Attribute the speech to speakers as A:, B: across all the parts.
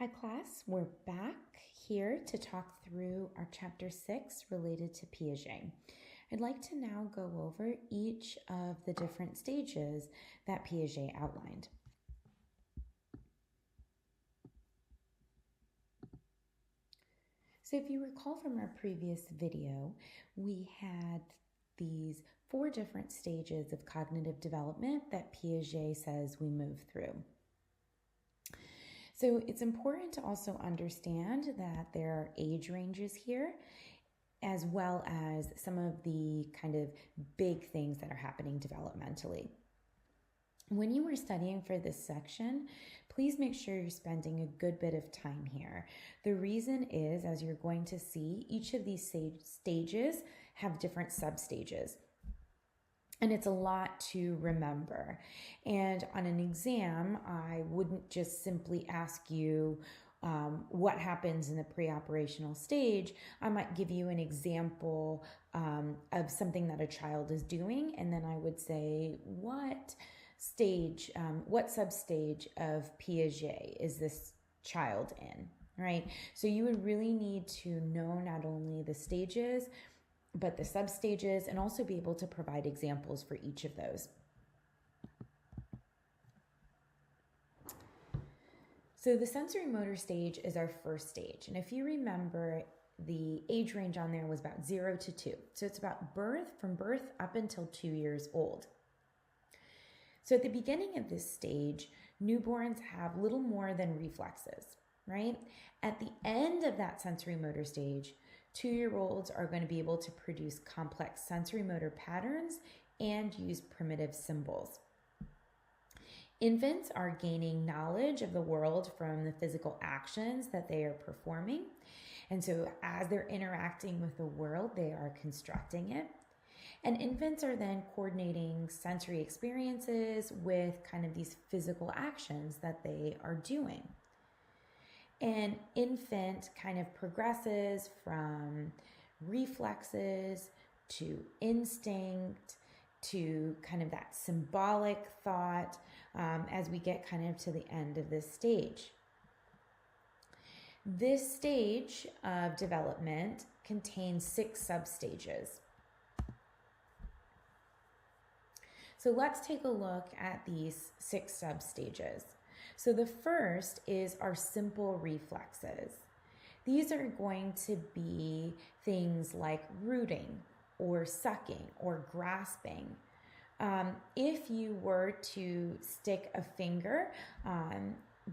A: Hi class, we're back here to talk through our chapter 6 related to Piaget. I'd like to now go over each of the different stages that Piaget outlined. So if you recall from our previous video, we had these 4 different stages of cognitive development that Piaget says we move through. So it's important to also understand that there are age ranges here, as well as some of the kind of big things that are happening developmentally. When you are studying for this section, please make sure you're spending a good bit of time here. The reason is, as you're going to see, each of these stages have different substages. And it's a lot to remember. And on an exam, I wouldn't just simply ask you what happens in the pre-operational stage. I might give you an example of something that a child is doing, and then I would say, what substage of Piaget is this child in, right? So you would really need to know not only the stages, but the substages, and also be able to provide examples for each of those. So the sensory motor stage is our first stage. And if you remember, the age range on there was about 0 to 2. So it's about from birth up until 2 years old. So at the beginning of this stage, newborns have little more than reflexes, right? At the end of that sensory motor stage, 2-year-olds are going to be able to produce complex sensory motor patterns and use primitive symbols. Infants are gaining knowledge of the world from the physical actions that they are performing. And so as they're interacting with the world, they are constructing it. And infants are then coordinating sensory experiences with kind of these physical actions that they are doing. An infant kind of progresses from reflexes to instinct to kind of that symbolic thought as we get kind of to the end of this stage. This stage of development contains 6 substages. So let's take a look at these 6 substages. So the first is our simple reflexes. These are going to be things like rooting or sucking or grasping. If you were to stick a finger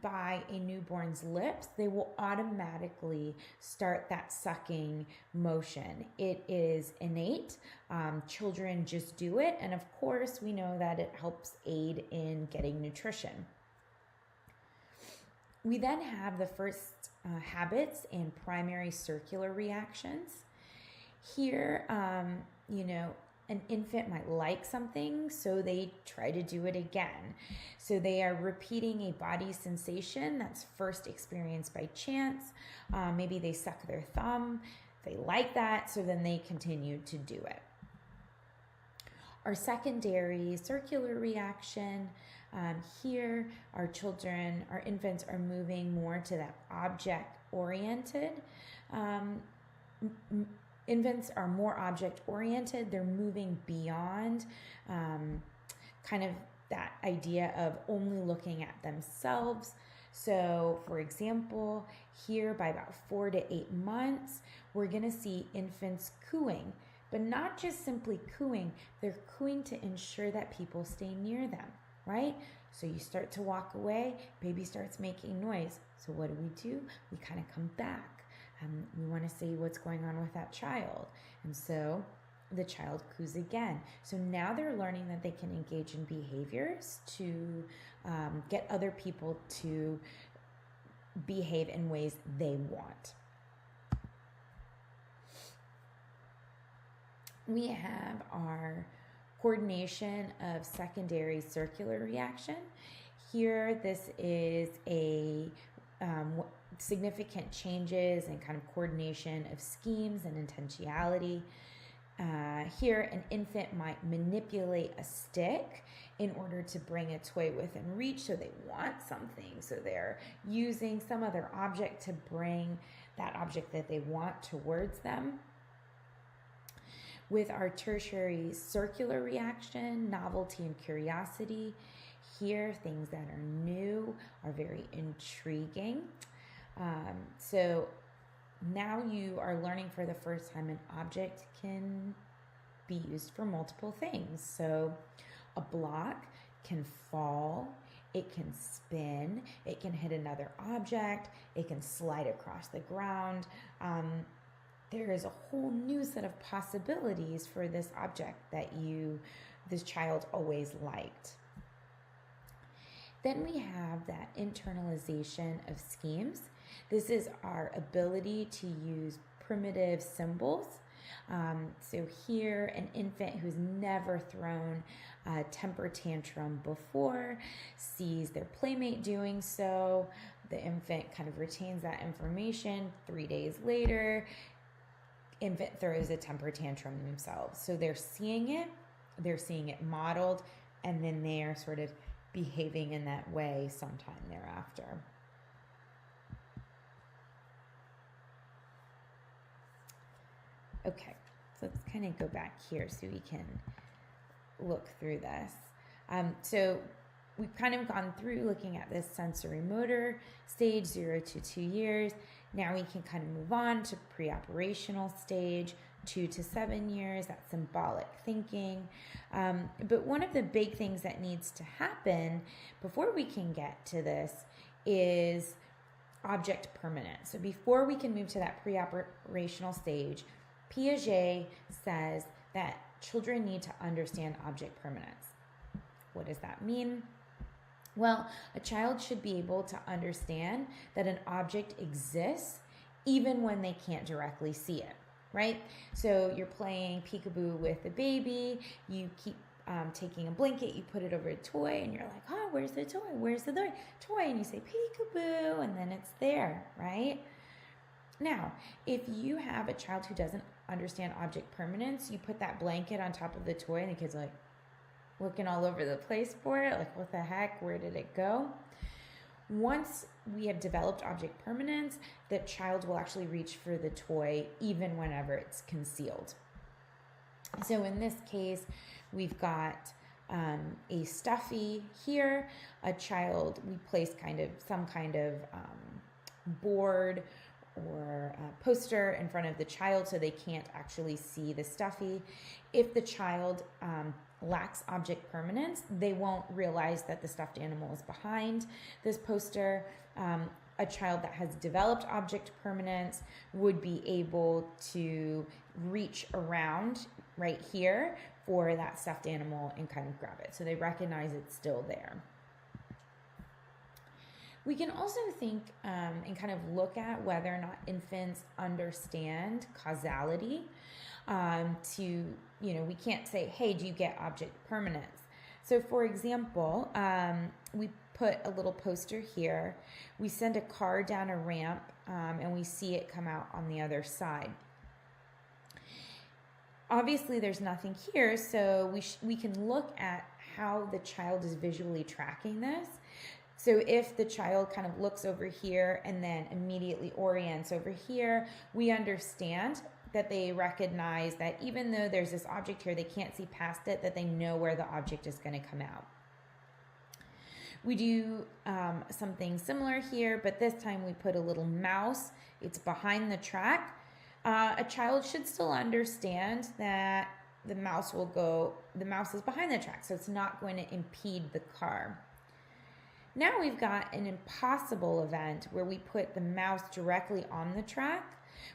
A: by a newborn's lips, they will automatically start that sucking motion. It is innate. Children just do it. And of course, we know that it helps aid in getting nutrition. We then have the first habits and primary circular reactions. Here, an infant might like something, so they try to do it again. So they are repeating a body sensation that's first experienced by chance. Maybe they suck their thumb. They like that, so then they continue to do it. Our secondary circular reaction, here our infants are moving more to that object-oriented. Infants are more object-oriented. They're moving beyond kind of that idea of only looking at themselves. So, for example, here by about 4 to 8 months, we're going to see infants cooing. But not just simply cooing, they're cooing to ensure that people stay near them, right? So you start to walk away, baby starts making noise. So what do? We kind of come back. We want to see what's going on with that child. And so the child coos again. So now they're learning that they can engage in behaviors to get other people to behave in ways they want. We have our coordination of secondary circular reaction. Here, this is a significant changes and kind of coordination of schemes and intentionality. Here, an infant might manipulate a stick in order to bring a toy within reach. So they want something. So they're using some other object to bring that object that they want towards them. With our tertiary circular reaction, novelty and curiosity, here things that are new are very intriguing. So now you are learning for the first time an object can be used for multiple things. So a block can fall, it can spin, it can hit another object, it can slide across the ground. There is a whole new set of possibilities for this object that this child always liked. Then we have that internalization of schemes. This is our ability to use primitive symbols. So here, an infant who's never thrown a temper tantrum before sees their playmate doing so. The infant kind of retains that information. 3 days later, infant throws a temper tantrum themselves. So they're seeing it modeled, and then they're sort of behaving in that way sometime thereafter. Okay, so let's kind of go back here so we can look through this. So we've kind of gone through looking at this sensory motor stage, 0 to 2 years. Now we can kind of move on to pre-operational stage, 2 to 7 years, that's symbolic thinking. But one of the big things that needs to happen before we can get to this is object permanence. So before we can move to that pre-operational stage, Piaget says that children need to understand object permanence. What does that mean? Well, a child should be able to understand that an object exists even when they can't directly see it, right? So you're playing peekaboo with a baby, you keep taking a blanket, you put it over a toy, and you're like, oh, where's the toy? Where's the toy? And you say peekaboo, and then it's there, right? Now, if you have a child who doesn't understand object permanence, you put that blanket on top of the toy, and the kid's like looking all over the place for it, like, what the heck, where did it go? Once we have developed object permanence, the child will actually reach for the toy even whenever it's concealed. So in this case, we've got a stuffy here, a child, we place some kind of board or a poster in front of the child so they can't actually see the stuffy. If the child lacks object permanence, they won't realize that the stuffed animal is behind this poster. A child that has developed object permanence would be able to reach around right here for that stuffed animal and kind of grab it. So they recognize it's still there. We can also think and kind of look at whether or not infants understand causality. We can't say, hey, do you get object permanence? So for example, we put a little poster here. We send a car down a ramp and we see it come out on the other side. Obviously, there's nothing here, so we can look at how the child is visually tracking this. So if the child kind of looks over here and then immediately orients over here, we understand that they recognize that even though there's this object here, they can't see past it, that they know where the object is going to come out. We do something similar here, but this time we put a little mouse. It's behind the track. A child should still understand that the mouse is behind the track, so it's not going to impede the car. Now we've got an impossible event where we put the mouse directly on the track.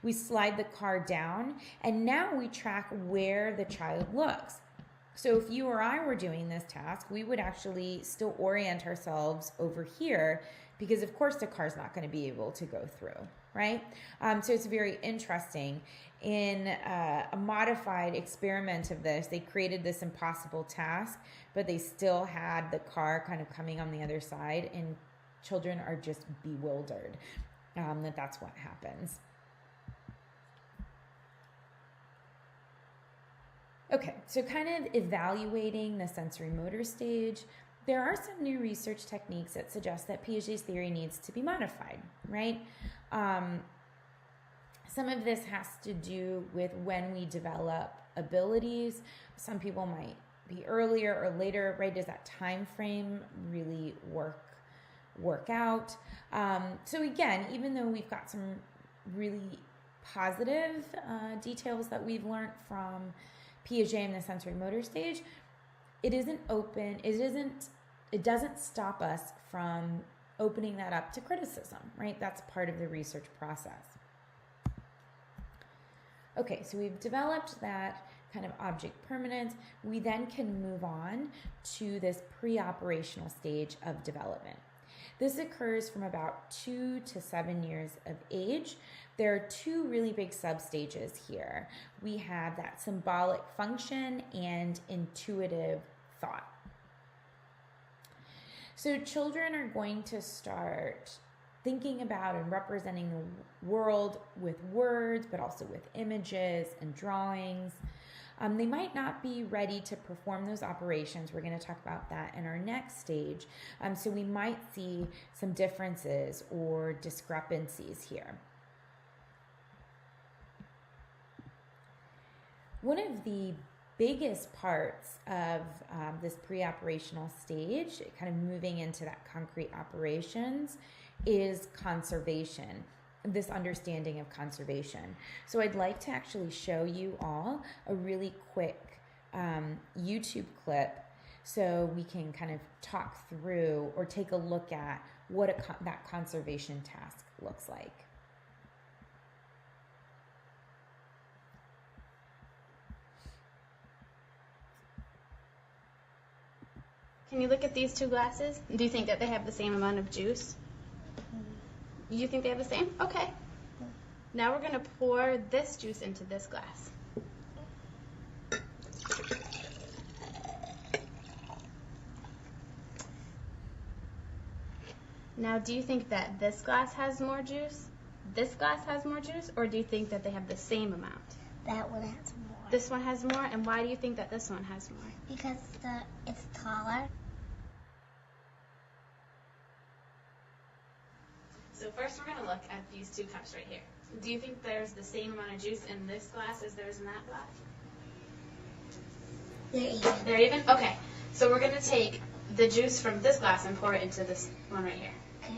A: We slide the car down, and now we track where the child looks. So if you or I were doing this task, we would actually still orient ourselves over here because, of course, the car's not going to be able to go through, right? So it's very interesting. In a modified experiment of this, they created this impossible task, but they still had the car kind of coming on the other side, and children are just bewildered that's what happens. Okay, so kind of evaluating the sensory motor stage, there are some new research techniques that suggest that Piaget's theory needs to be modified, right? Some of this has to do with when we develop abilities. Some people might be earlier or later, right? Does that time frame really work out? So again, even though we've got some really positive details that we've learned from Piaget in the sensory motor stage, it doesn't stop us from opening that up to criticism, right? That's part of the research process. Okay, so we've developed that kind of object permanence. We then can move on to this pre-operational stage of development. This occurs from about 2 to 7 years of age. There are two really big substages here. We have that symbolic function and intuitive thought. So children are going to start thinking about and representing the world with words, but also with images and drawings. They might not be ready to perform those operations. We're going to talk about that in our next stage. So we might see some differences or discrepancies here. One of the biggest parts of this pre-operational stage, kind of moving into that concrete operations, is conservation, this understanding of conservation. So I'd like to actually show you all a really quick YouTube clip so we can kind of talk through or take a look at what that conservation task looks like.
B: Can you look at these two glasses? Do you think that they have the same amount of juice? You think they have the same? Okay. Now we're going to pour this juice into this glass. Now, do you think that this glass has more juice, this glass has more juice, or do you think that they have the same amount?
C: That one has more.
B: This one has more, and why do you think that this one has more?
C: Because it's taller.
B: So first we're going to look at these two cups right here. Do you think there's the same amount of juice in this glass as there is in that glass?
C: They're even.
B: They're even? Okay. So we're going to take the juice from this glass and pour it into this one right here.
C: Okay.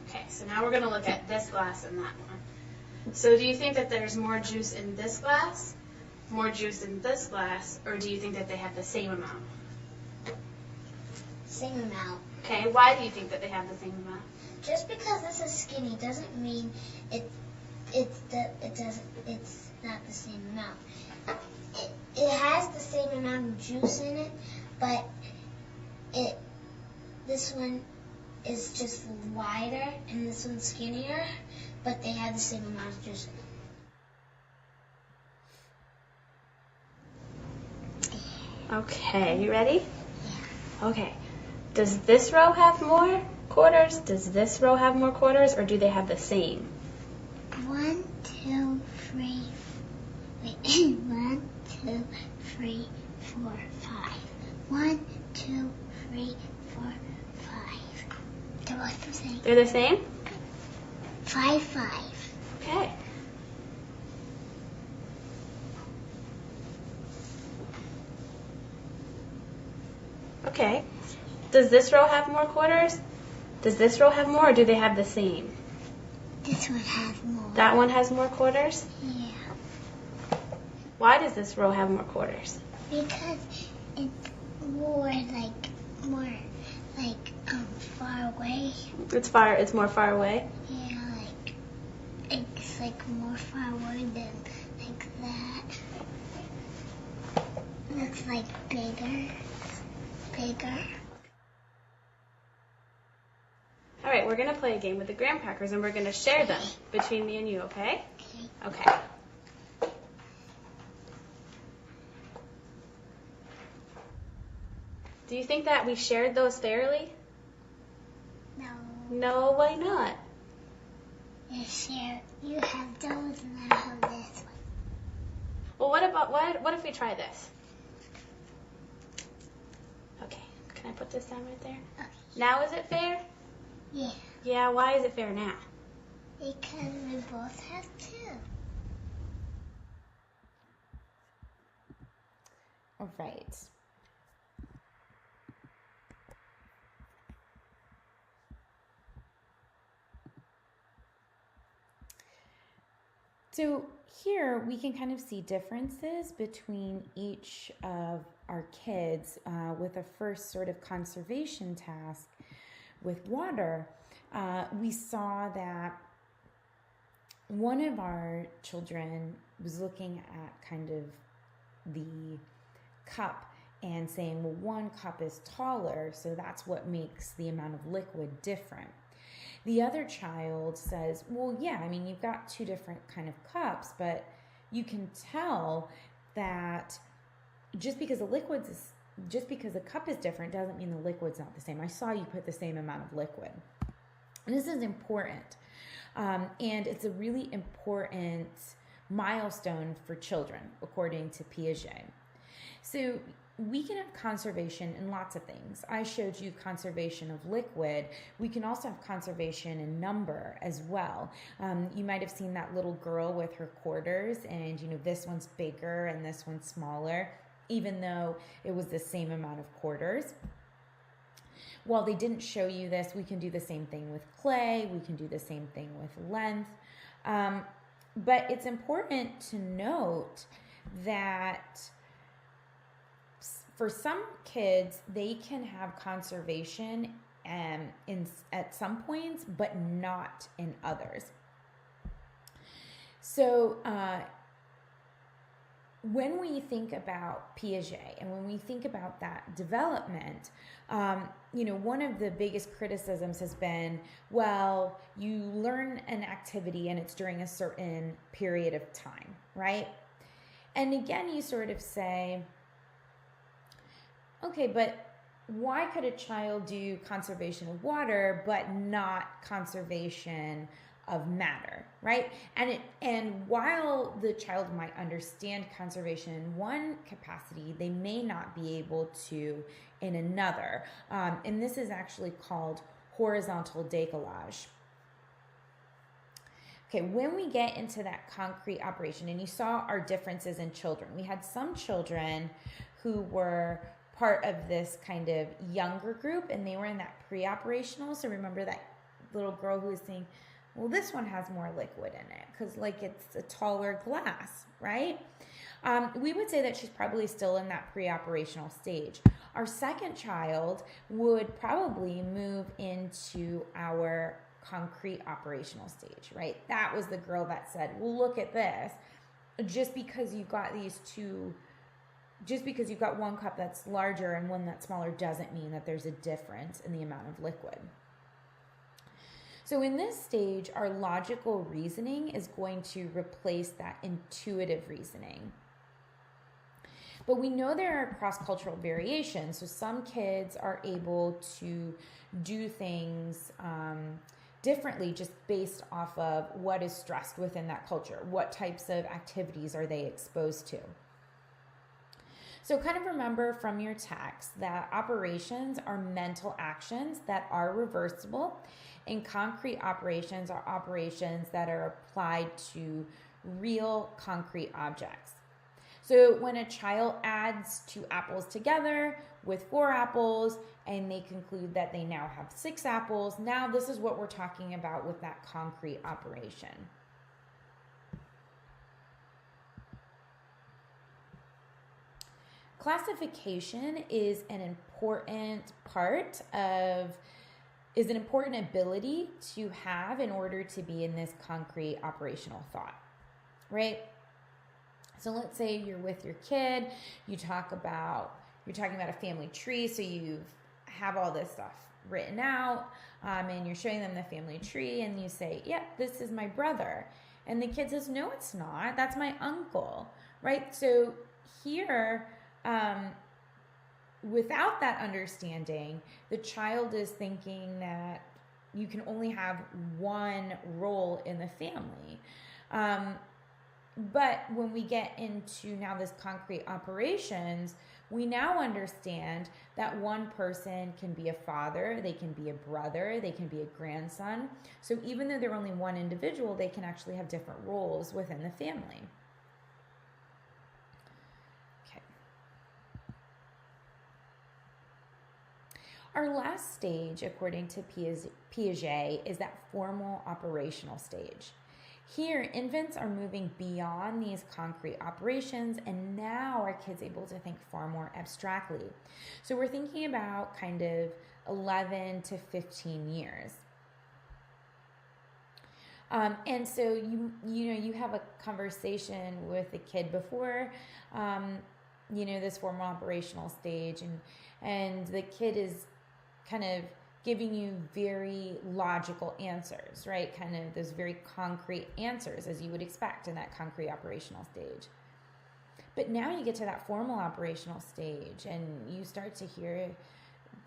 B: Okay, so now we're going to look at this glass and that one. So do you think that there's more juice in this glass, more juice in this glass, or do you think that they have the same amount?
C: Same amount.
B: Okay, why do you think that they have the same amount?
C: Just because this is skinny doesn't mean it's not the same amount. It has the same amount of juice in it, but this one is just wider and this one's skinnier, but they have the same amount of juice in it.
B: Okay, you ready?
C: Yeah.
B: Okay. Does this row have more quarters? Does this row have more quarters, or do they have the same?
C: 1, 2, 3. Wait. 1, 2, 3, 4, 5. 1, 2, 3, 4, 5. They're both the same.
B: They're the same?
C: 5, 5.
B: Okay. Okay. Does this row have more quarters? Does this row have more, or do they have the same?
C: This one has more.
B: That one has more quarters?
C: Yeah.
B: Why does this row have more quarters?
C: Because it's more far away.
B: It's more far away?
C: Yeah, it's more far away than that. Looks bigger.
B: All right, we're going to play a game with the graham crackers, and we're going to share them between me and you, okay?
C: Okay.
B: Okay. Do you think that we shared those fairly?
C: No.
B: No, why not?
C: Yes, here you have those and I have this one.
B: Well, what if we try this? Okay, can I put this down right there?
C: Okay.
B: Now is it fair?
C: Yeah.
B: Yeah, why is it fair now?
C: Because we both have two.
A: All right. So here we can kind of see differences between each of our kids with a first sort of conservation task with water. We saw that one of our children was looking at kind of the cup and saying, well, one cup is taller, so that's what makes the amount of liquid different. The other child says, well, yeah, I mean, you've got two different kind of cups, but you can tell that just because the cup is different doesn't mean the liquid's not the same. I saw you put the same amount of liquid. And this is important. And it's a really important milestone for children, according to Piaget. So we can have conservation in lots of things. I showed you conservation of liquid. We can also have conservation in number as well. You might have seen that little girl with her quarters, and this one's bigger and this one's smaller, even though it was the same amount of quarters. While they didn't show you this, we can do the same thing with clay. We can do the same thing with length. But it's important to note that for some kids, they can have conservation at some points, but not in others. So when we think about Piaget and when we think about that development, one of the biggest criticisms has been, well, you learn an activity and it's during a certain period of time, right? And again, you sort of say, okay, but why could a child do conservation of water but not conservation of matter, right? And while the child might understand conservation in one capacity, they may not be able to in another. And this is actually called horizontal décalage. Okay, when we get into that concrete operation, and you saw our differences in children, we had some children who were part of this kind of younger group, and they were in that pre-operational. So remember that little girl who was saying, well, this one has more liquid in it because it's a taller glass, right? We would say that she's probably still in that pre-operational stage. Our second child would probably move into our concrete operational stage, right? That was the girl that said, well, look at this. Just because you've got one cup that's larger and one that's smaller doesn't mean that there's a difference in the amount of liquid. So in this stage, our logical reasoning is going to replace that intuitive reasoning. But we know there are cross-cultural variations. So some kids are able to do things differently just based off of what is stressed within that culture. What types of activities are they exposed to? So kind of remember from your text that operations are mental actions that are reversible, and concrete operations are operations that are applied to real concrete objects. So when a child adds 2 apples together with 4 apples and they conclude that they now have 6 apples, now this is what we're talking about with that concrete operation. Classification is an important ability to have in order to be in this concrete operational thought, right? So let's say you're with your kid, you're talking about a family tree, so you have all this stuff written out, and you're showing them the family tree, and you say, yep, this is my brother. And the kid says, no, it's not, that's my uncle, right? So here, without that understanding, the child is thinking that you can only have one role in the family. But when we get into now this concrete operations, we now understand that one person can be a father, they can be a brother, they can be a grandson. So even though they're only one individual, they can actually have different roles within the family. Okay. Our last stage, according to Piaget, is that formal operational stage. Here, infants are moving beyond these concrete operations, and now our kids able to think far more abstractly. So we're thinking about kind of 11 to 15 years. And so you have a conversation with a kid before, this formal operational stage, and the kid is kind of giving you very logical answers, right? Kind of those very concrete answers as you would expect in that concrete operational stage. But now you get to that formal operational stage and you start to hear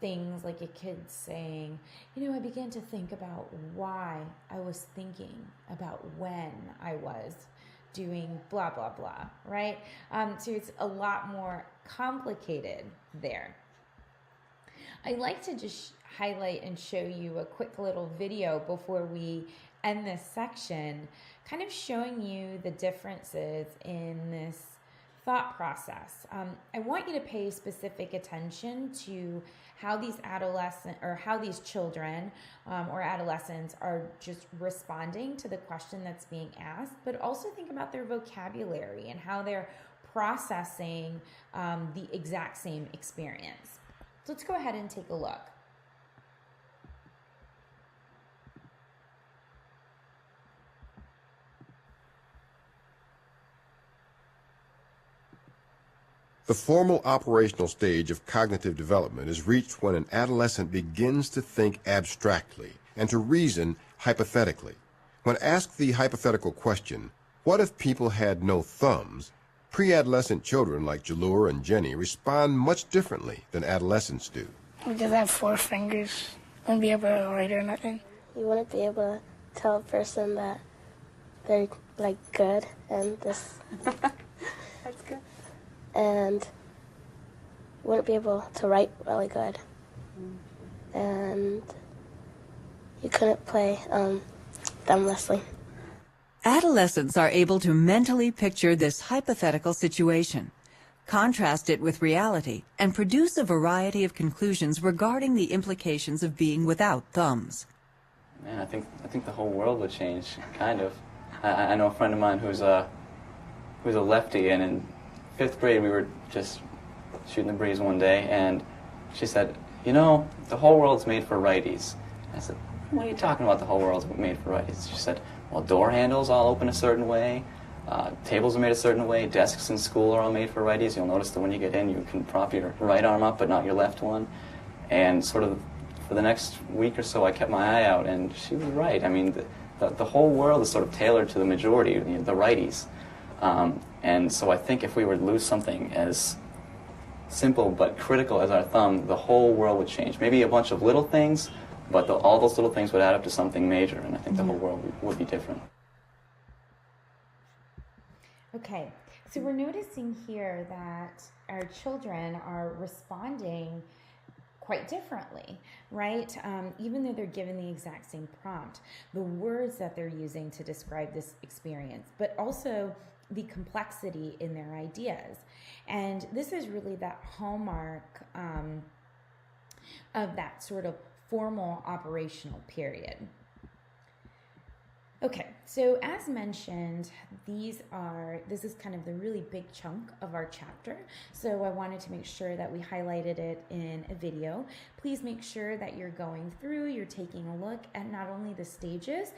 A: things like a kid saying, I began to think about why I was thinking about when I was doing blah, blah, blah, right? So it's a lot more complicated there. I like to just highlight and show you a quick little video before we end this section, kind of showing you the differences in this thought process. I want you to pay specific attention to how these children or adolescents are just responding to the question that's being asked, but also think about their vocabulary and how they're processing the exact same experience. So let's go ahead and take a look.
D: The formal operational stage of cognitive development is reached when an adolescent begins to think abstractly and to reason hypothetically. When asked the hypothetical question, what if people had no thumbs, pre-adolescent children like Jalur and Jenny respond much differently than adolescents do.
E: Because I have 4 fingers, I wouldn't be able to write or nothing.
F: You wouldn't be able to tell a person that they're good and this.
G: That's good.
F: And wouldn't be able to write really good. And you couldn't play thumb wrestling.
H: Adolescents are able to mentally picture this hypothetical situation, contrast it with reality, and produce a variety of conclusions regarding the implications of being without thumbs.
I: Man, I think the whole world would change, kind of. I know a friend of mine who's a lefty, and in 5th grade we were just shooting the breeze one day, and she said, the whole world's made for righties. I said, what are you talking about, the whole world's made for righties? She said, well, door handles all open a certain way, tables are made a certain way, desks in school are all made for righties. You'll notice that when you get in, you can prop your right arm up but not your left one. And sort of for the next week or so I kept my eye out, and she was right. I mean, the whole world is sort of tailored to the majority, the righties. And so I think if we were to lose something as simple but critical as our thumb, the whole world would change. Maybe a bunch of little things, but all those little things would add up to something major, and I think the whole world would be different.
A: Okay, so we're noticing here that our children are responding quite differently, right? Even though they're given the exact same prompt, the words that they're using to describe this experience, but also the complexity in their ideas. And this is really that hallmark of that sort of formal operational period. Okay, so as mentioned, this is kind of the really big chunk of our chapter. So I wanted to make sure that we highlighted it in a video. Please make sure that you're going through, you're taking a look at not only the stages,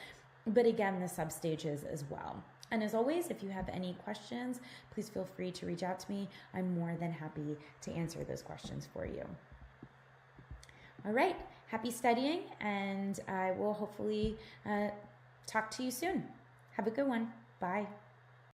A: but again, the sub-stages as well. And as always, if you have any questions, please feel free to reach out to me. I'm more than happy to answer those questions for you. All right, happy studying, and I will hopefully talk to you soon. Have a good one. Bye.